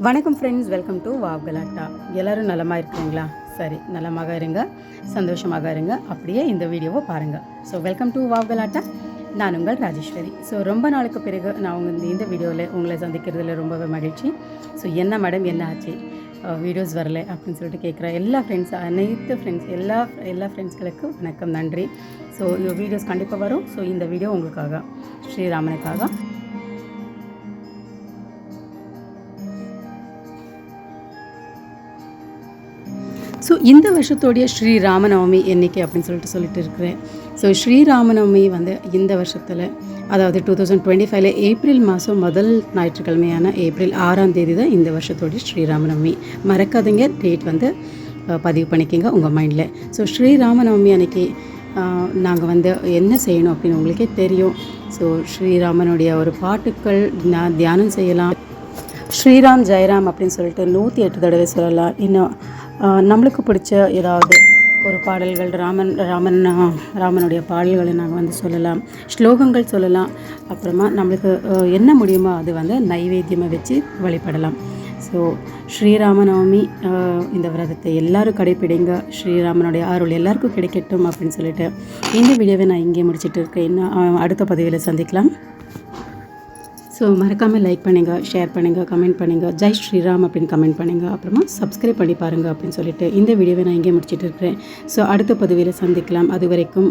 வணக்கம் friends, welcome to wow கலாட்டா. எல்லோரும் நலமாக இருக்கிறீங்களா? சரி, நலமாக இருங்க, சந்தோஷமாக இருங்க. அப்படியே இந்த வீடியோவை பாருங்கள். ஸோ வெல்கம் டு வாவ் கலாட்டா. நான் உங்கள் ராஜேஸ்வரி. ஸோ ரொம்ப நாளுக்கு பிறகு நான் இந்த வீடியோவில் உங்களை சந்திக்கிறதுல ரொம்பவே மகிழ்ச்சி. ஸோ என்ன மேடம், என்ன ஆச்சு, வீடியோஸ் வரல அப்படின்னு சொல்லிட்டு கேட்குற எல்லா ஃப்ரெண்ட்ஸ், அனைத்து ஃப்ரெண்ட்ஸ், எல்லா ஃப்ரெண்ட்ஸ்களுக்கும் வணக்கம், நன்றி. ஸோ வீடியோஸ் கண்டிப்பாக வரும். ஸோ இந்த வீடியோ உங்களுக்காக, ஸ்ரீராமனுக்காக. ஸோ இந்த வருஷத்தோடைய ஸ்ரீராமநவமி என்றைக்கு அப்படின்னு சொல்லிட்டு இருக்கிறேன். ஸோ ஸ்ரீராமநவமி இந்த வருஷத்தில், அதாவது 2025 ஏப்ரல் மாதம் முதல் ஞாயிற்றுக்கிழமையான ஏப்ரல் 6ஆம் தேதி தான் இந்த வருஷத்தோடைய ஸ்ரீராமநவமி. மறக்காதீங்க, டேட் பதிவு பண்ணிக்கிங்க உங்கள் மைண்டில். ஸோ ஸ்ரீராமநவமி அன்றைக்கி நாங்கள் என்ன செய்யணும் அப்படின்னு உங்களுக்கே தெரியும். ஸோ ஸ்ரீராமனுடைய ஒரு பாட்டுக்கள் தியானம் செய்யலாம். ஸ்ரீராம் ஜெயராம் அப்படின்னு சொல்லிட்டு 108 தடவை சொல்லலாம். இன்னும் நம்மளுக்கு பிடிச்ச ஏதாவது ஒரு பாடல்கள், ராமனுடைய பாடல்களை நாங்கள் சொல்லலாம், ஸ்லோகங்கள் சொல்லலாம். அப்புறமா நம்மளுக்கு என்ன முடியுமோ அது நைவேத்தியமாக வச்சு வழிபடலாம். ஸோ ஸ்ரீராமநவமி இந்த விரதத்தை எல்லோரும் கடைப்பிடிங்க. ஸ்ரீராமனுடைய அருள் எல்லாருக்கும் கிடைக்கட்டும் அப்படின்னு சொல்லிட்டு இந்த வீடியோவை நான் இங்கே முடிச்சுட்டு இருக்கேன். இன்னும் அடுத்த பதிவில் சந்திக்கலாம். ஸோ மறக்காமல் லைக் பண்ணுங்கள், ஷேர் பண்ணுங்கள், கமெண்ட் பண்ணுங்கள், ஜெய் ஸ்ரீராம் அப்படின்னு கமெண்ட் பண்ணுங்கள். அப்புறமா சப்ஸ்கிரைப் பண்ணி பாருங்கள் அப்படின்னு சொல்லிட்டு இந்த வீடியோவை நான் இங்கே முடிச்சுட்டு இருக்கிறேன். ஸோ அடுத்த பதிவில் சந்திக்கலாம். அது வரைக்கும்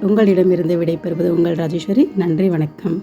உங்களிடமிருந்து விடைபெறுவது உங்கள் ராஜேஸ்வரி. நன்றி, வணக்கம்.